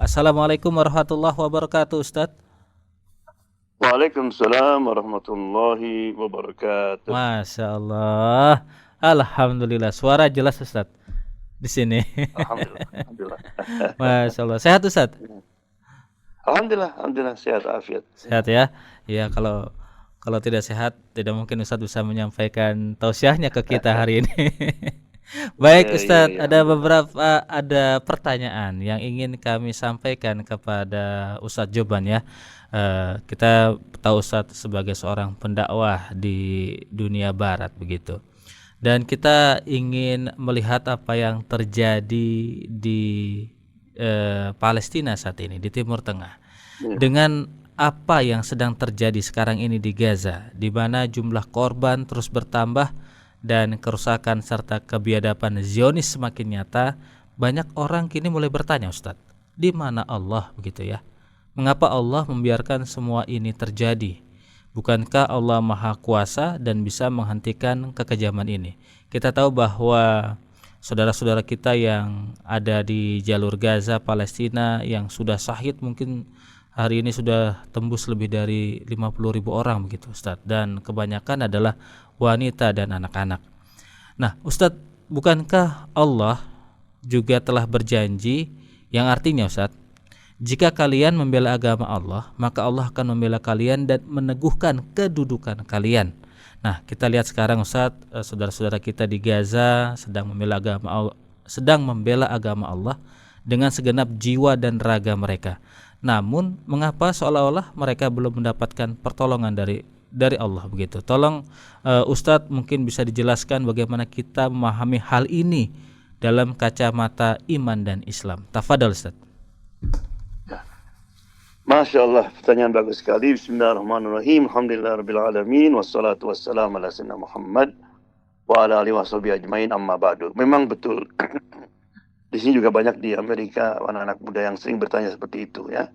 Assalamualaikum warahmatullahi wabarakatuh, Ustadz. Waalaikumsalam warahmatullahi wabarakatuh. Masya Allah. Alhamdulillah, suara jelas Ustadz di sini. Alhamdulillah, alhamdulillah. Masya Allah. Sehat Ustadz? Alhamdulillah sehat afiat. Sehat ya. Ya, kalau tidak sehat, tidak mungkin Ustadz bisa menyampaikan tausiahnya ke kita hari ini. Baik Ustadz, Ya, ada alhamdulillah. ada pertanyaan yang ingin kami sampaikan kepada Ustadz Joban ya. Kita tahu Ustadz sebagai seorang pendakwah di dunia barat begitu. Dan kita ingin melihat apa yang terjadi di Palestina saat ini, di Timur Tengah. Ya. Dengan apa yang sedang terjadi sekarang ini di Gaza, di mana jumlah korban terus bertambah dan kerusakan serta kebiadaban Zionis semakin nyata, banyak orang kini mulai bertanya, Ustadz, di mana Allah begitu ya? Mengapa Allah membiarkan semua ini terjadi? Bukankah Allah Maha Kuasa dan bisa menghentikan kekejaman ini? Kita tahu bahwa saudara-saudara kita yang ada di jalur Gaza, Palestina yang sudah syahid mungkin hari ini sudah tembus lebih dari 50.000 orang begitu Ustadz, dan kebanyakan adalah wanita dan anak-anak. Nah Ustadz, bukankah Allah juga telah berjanji yang artinya Ustadz, jika kalian membela agama Allah, maka Allah akan membela kalian dan meneguhkan kedudukan kalian. Nah, kita lihat sekarang Ustadz, saudara-saudara kita di Gaza sedang membela agama Allah dengan segenap jiwa dan raga mereka. Namun, mengapa seolah-olah mereka belum mendapatkan pertolongan dari Allah begitu? Tolong Ustadz mungkin bisa dijelaskan bagaimana kita memahami hal ini dalam kacamata iman dan Islam. Tafadhol Ustadz. Masya Allah, pertanyaan bagus sekali. Bismillahirrahmanirrahim. Alhamdulillahirrahmanirrahim. Wassalatu wassalamu ala sayyidina Muhammad wa ala alihi washabihi ajmain, amma ba'du. Memang betul. Di sini juga banyak di Amerika anak-anak muda yang sering bertanya seperti itu ya.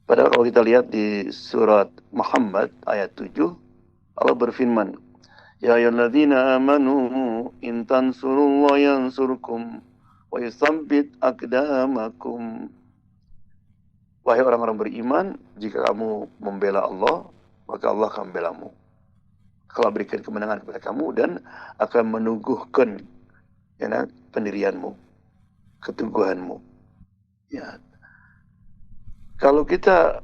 Padahal kalau kita lihat di surat Muhammad ayat 7, Allah berfirman, Ya ayyuhalladzina amanu in tansurullaha yansurkum wa yutsabbit aqdamakum. Wahai orang-orang beriman, jika kamu membela Allah, maka Allah akan membelamu. Allah berikan kemenangan kepada kamu dan akan meneguhkan ya, pendirianmu, keteguhanmu. Ya. Kalau kita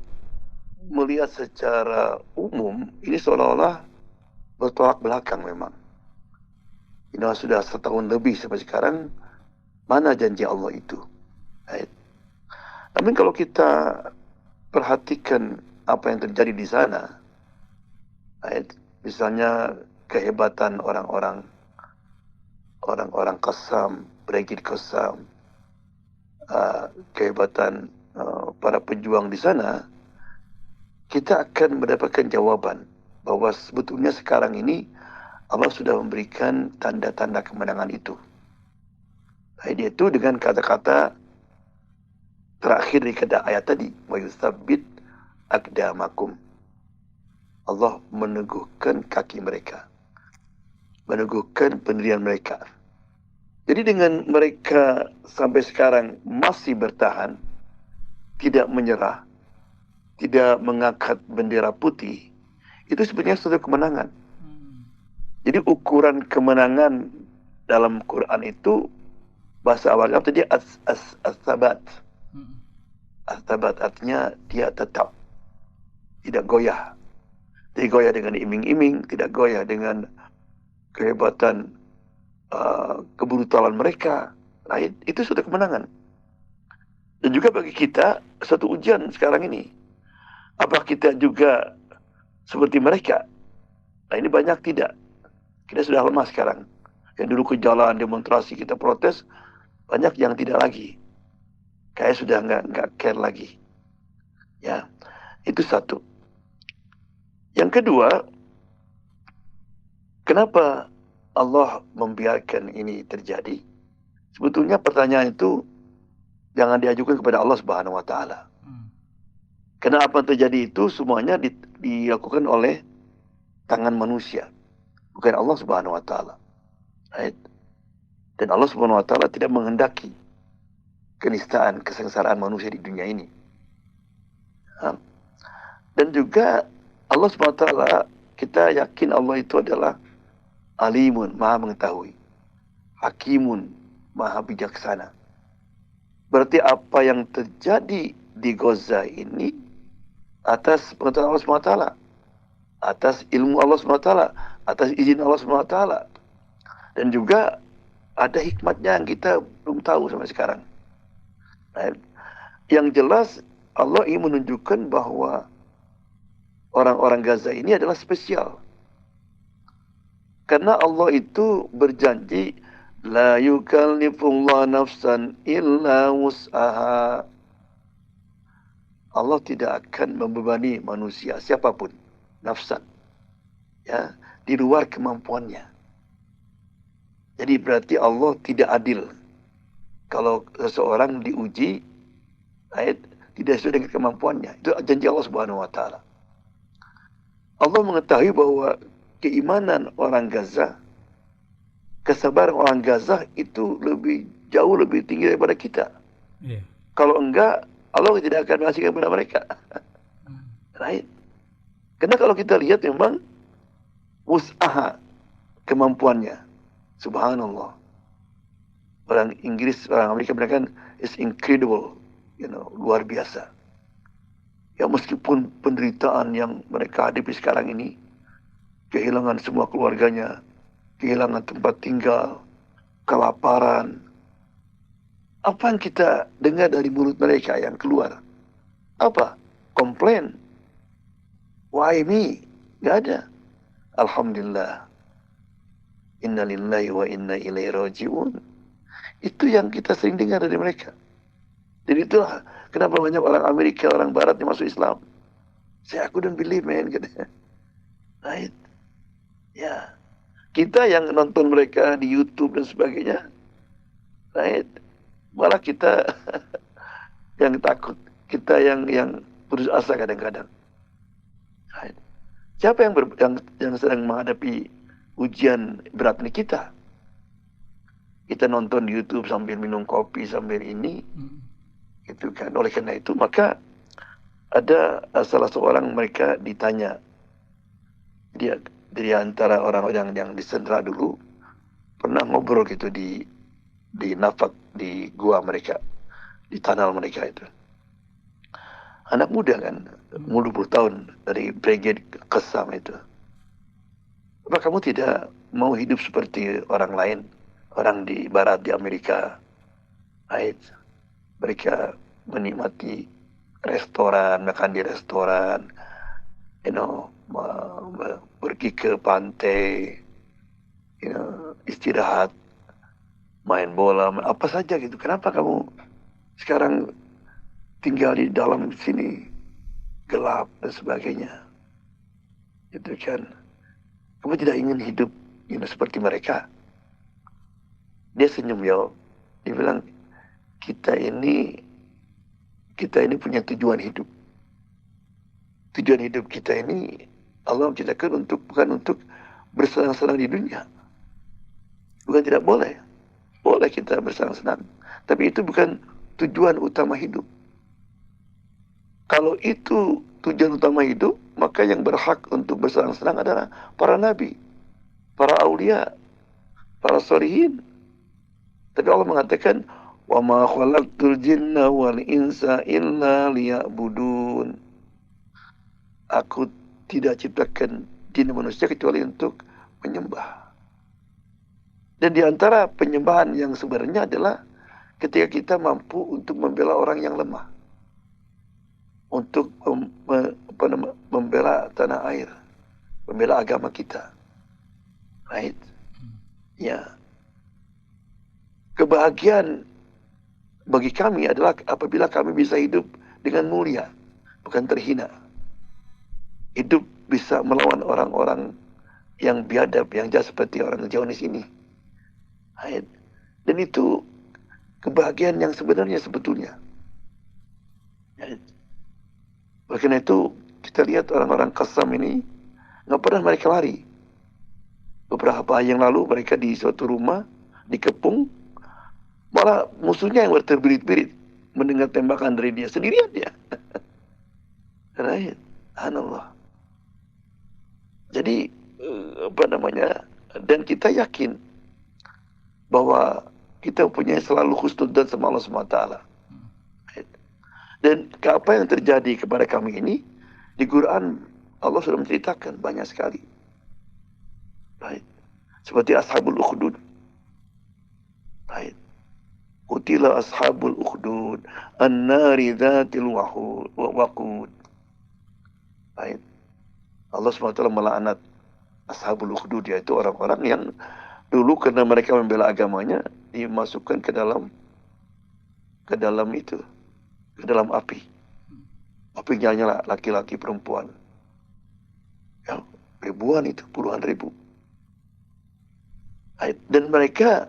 melihat secara umum, ini seolah-olah bertolak belakang memang. Ini sudah setahun lebih sampai sekarang, mana janji Allah itu? Right? Tapi kalau kita perhatikan apa yang terjadi di sana, misalnya kehebatan orang-orang Qassam, Brigade Qassam, kehebatan para pejuang di sana, kita akan mendapatkan jawaban bahwa sebetulnya sekarang ini Allah sudah memberikan tanda-tanda kemenangan itu. Yaitu dengan kata-kata terakhir di ayat tadi, wa yutsabbit aqdamakum. Allah meneguhkan kaki mereka, meneguhkan pendirian mereka. Jadi dengan mereka sampai sekarang masih bertahan, tidak menyerah, tidak mengangkat bendera putih, itu sebenarnya suatu kemenangan. Jadi ukuran kemenangan dalam Quran itu bahasa awalnya tadi as-sabat. As-sabat artinya dia tetap, tidak goyah. Tidak goyah dengan iming-iming, tidak goyah dengan kehebatan kebrutalan mereka. Nah, itu sudah kemenangan. Dan juga bagi kita satu ujian sekarang ini. Apa kita juga seperti mereka? Nah, ini banyak tidak. Kita sudah lemah sekarang. Yang dulu ke jalan demonstrasi kita protes, banyak yang tidak lagi. Kayak sudah nggak care lagi. Ya, itu satu. Yang kedua, kenapa Allah membiarkan ini terjadi? Sebetulnya pertanyaan itu jangan diajukan kepada Allah Subhanahu wa taala. Karena apa yang terjadi itu semuanya dilakukan oleh tangan manusia, bukan Allah Subhanahu wa taala. Right? Dan Allah Subhanahu wa taala tidak menghendaki kenistaan, kesengsaraan manusia di dunia ini. Dan juga Allah SWT, kita yakin Allah itu adalah alimun, maha mengetahui, hakimun, maha bijaksana. Berarti apa yang terjadi di Gaza ini atas pengetahuan Allah SWT, atas ilmu Allah SWT, atas izin Allah SWT. Dan juga ada hikmatnya yang kita belum tahu sampai sekarang. Nah, yang jelas Allah ingin menunjukkan bahwa orang-orang Gaza ini adalah spesial. Karena Allah itu berjanji, la yukallifullahu nafsan illa wus'aha. Allah tidak akan membebani manusia siapapun, nafsan, ya, di luar kemampuannya. Jadi berarti Allah tidak adil kalau seseorang diuji tidak sesuai dengan kemampuannya. Itu janji Allah Subhanahu wa taala. Allah mengetahui bahwa keimanan orang Gaza, kesabaran orang Gaza itu jauh lebih tinggi daripada kita. Yeah. Kalau enggak, Allah tidak akan ngasih kepada mereka. Right? Karena kalau kita lihat memang usaha kemampuannya, subhanallah. Orang Inggris, orang Amerika bilang kan, is incredible, luar biasa. Ya, meskipun penderitaan yang mereka hadapi sekarang ini, kehilangan semua keluarganya, kehilangan tempat tinggal, kelaparan. Apa yang kita dengar dari mulut mereka yang keluar? Apa? Komplain. Why me? Gak ada. Alhamdulillah. Inna lillahi wa inna ilaihi raji'un. Itu yang kita sering dengar dari mereka. Jadi itulah kenapa banyak orang Amerika, orang Barat yang masuk Islam. Saya couldn't believe, man. Right? Ya. Kita yang nonton mereka di YouTube dan sebagainya, right? Malah kita yang takut, kita yang putus asa kadang-kadang. Right? Siapa yang sedang menghadapi ujian berat ini? Kita. Kita nonton YouTube sambil minum kopi sambil ini. Itu kan, oleh karena itu maka ada salah seorang mereka ditanya, dia dari antara orang-orang yang disandera dulu pernah ngobrol gitu di nafak di gua mereka, di tunnel mereka itu. Anak muda kan, 20 tahun dari Brigade Qassam itu. Apa kamu tidak mau hidup seperti orang lain, orang di Barat, di Amerika? Mereka menikmati restoran, makan di restoran, pergi ke pantai, istirahat, main bola, apa saja gitu. Kenapa kamu sekarang tinggal di dalam sini, gelap dan sebagainya? Itu kan, kamu tidak ingin hidup seperti mereka? Dia senyum, dia bilang, kita ini punya tujuan hidup. Tujuan hidup kita ini Allah menciptakan bukan untuk bersenang-senang di dunia. Bukan tidak boleh. Boleh kita bersenang-senang. Tapi itu bukan tujuan utama hidup. Kalau itu tujuan utama hidup, maka yang berhak untuk bersenang-senang adalah para nabi, para aulia, para sholihin. Tapi Allah mengatakan, wa ma khalaqtul jinna wal insa illa liya'budun. Aku tidak ciptakan jin dan manusia kecuali untuk menyembah. Dan di antara penyembahan yang sebenarnya adalah ketika kita mampu untuk membela orang yang lemah, untuk membela tanah air, membela agama kita. Right? Ya. Kebahagiaan bagi kami adalah apabila kami bisa hidup dengan mulia, bukan terhina. Hidup bisa melawan orang-orang yang biadab, yang jahat seperti orang Zionis ini. Dan itu kebahagiaan yang sebenarnya sebetulnya. Oleh karena itu kita lihat orang-orang Qassam ini nggak pernah mereka lari. Beberapa hari yang lalu mereka di suatu rumah dikepung, Malah musuhnya yang berterbirit-birit mendengar tembakan dari dia, sendirian dia. Right? Subhanallah. Jadi dan kita yakin bahwa kita punya selalu husnudzan sama Allah SWT. Right? Dan apa yang terjadi kepada kami ini di Quran Allah sudah menceritakan banyak sekali. Right? Seperti Ashabul Ukhdud. Right? Qutila ashabul ukhdud an-nari dzatil waqud. Right? Allah SWT melaknat ashabul ukhdud, yaitu orang-orang yang dulu karena mereka membela agamanya dimasukkan ke dalam api. Apinya nyala, laki-laki perempuan. Ya, ribuan itu, puluhan ribu. Right? Dan mereka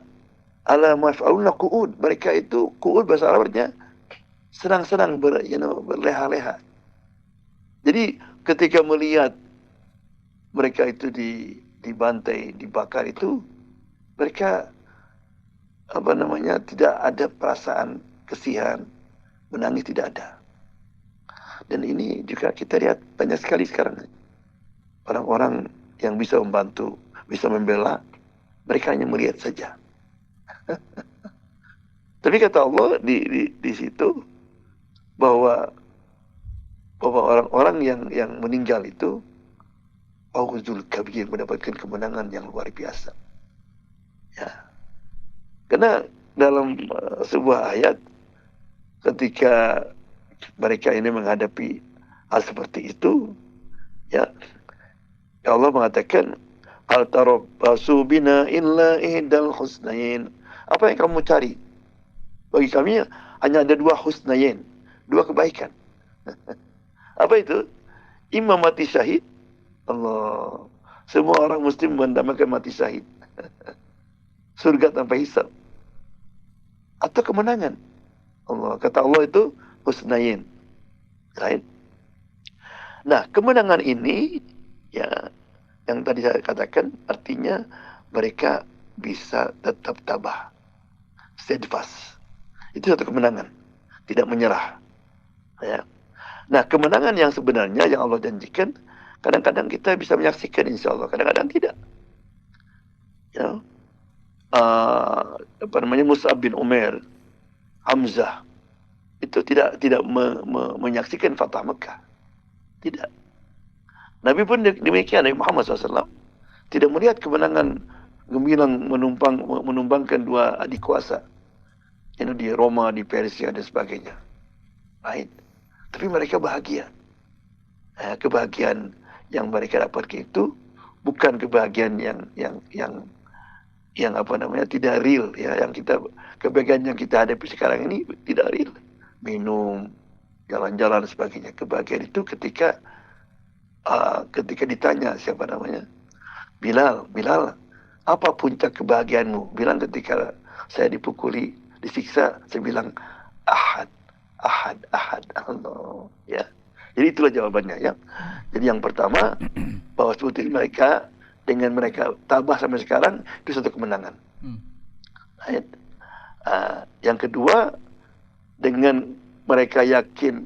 ala maf'aluna qu'ud. Mereka itu qu'ud bahasa Arabnya senang-senang berleha-leha. Jadi ketika melihat mereka itu dibantai, dibakar itu, mereka tidak ada perasaan kesihan, menangis tidak ada. Dan ini juga kita lihat banyak sekali sekarang orang-orang yang bisa membantu, bisa membela, mereka hanya melihat saja. Tapi kata Allah di situ bahwa orang-orang yang meninggal itu fawzul kabir, mendapatkan kemenangan yang luar biasa. Ya. Karena dalam sebuah ayat ketika mereka ini menghadapi hal seperti itu, ya Allah mengatakan al tarabbasu bina illa ihdal husnain. Apa yang kamu cari? Bagi kami hanya ada dua husnain, dua kebaikan. Apa itu? Imam mati syahid. Allah. Semua orang muslim mendambakan mati syahid. Surga tanpa hisab. Atau kemenangan. Allah. Kata Allah itu husnain. Right? Nah, kemenangan ini ya yang tadi saya katakan artinya mereka bisa tetap tabah, steadfast. Itu satu kemenangan, tidak menyerah. Ya. Nah, kemenangan yang sebenarnya yang Allah janjikan, kadang-kadang kita bisa menyaksikan, insya Allah, kadang-kadang tidak. Ya. Mus'ab bin Umair, Hamzah, itu tidak menyaksikan Fatah Mekah, tidak. Nabi pun demikian, Nabi Muhammad SAW tidak melihat kemenangan gemilang menumbangkan dua adik kuasa, yaitu di Roma, di Persia dan sebagainya. Baik. Tapi mereka bahagia. Kebahagiaan yang mereka dapatkan itu bukan kebahagiaan yang tidak real, ya. Kebahagiaan yang kita hadapi sekarang ini tidak real. Minum, jalan-jalan dan sebagainya. Kebahagiaan itu ketika ditanya siapa namanya, Bilal, apa puncak kebahagiaanmu? Bilang ketika saya dipukuli, disiksa, saya bilang ahad. Allah, ya. Jadi itulah jawabannya, ya. Jadi yang pertama, bahwa seperti mereka, dengan mereka tabah sampai sekarang, itu satu kemenangan. Yang kedua, dengan mereka yakin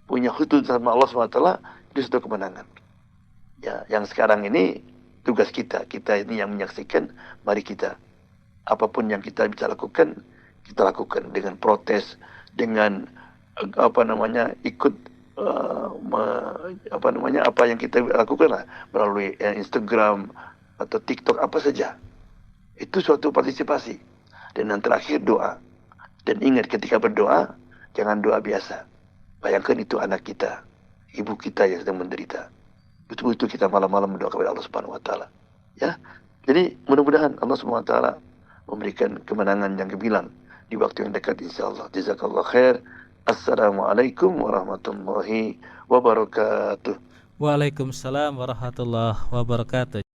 punya husnul sama Allah SWT, itu satu kemenangan. Ya, yang sekarang ini tugas kita ini yang menyaksikan, mari kita apapun yang kita bisa lakukan, kita lakukan dengan protes, dengan ikut apa yang kita lakukan lah melalui Instagram atau TikTok, apa saja. Itu suatu partisipasi. Dan yang terakhir doa. Dan ingat ketika berdoa, jangan doa biasa. Bayangkan itu anak kita, ibu kita yang sedang menderita. Betul-betul kita malam-malam berdoa kepada Allah Subhanahu wa taala. Ya. Jadi mudah-mudahan Allah Subhanahu wa taala memberikan kemenangan yang gemilang di waktu yang dekat, insyaallah. Jazakallahu khair. Assalamualaikum warahmatullahi wabarakatuh. Waalaikumsalam warahmatullahi wabarakatuh.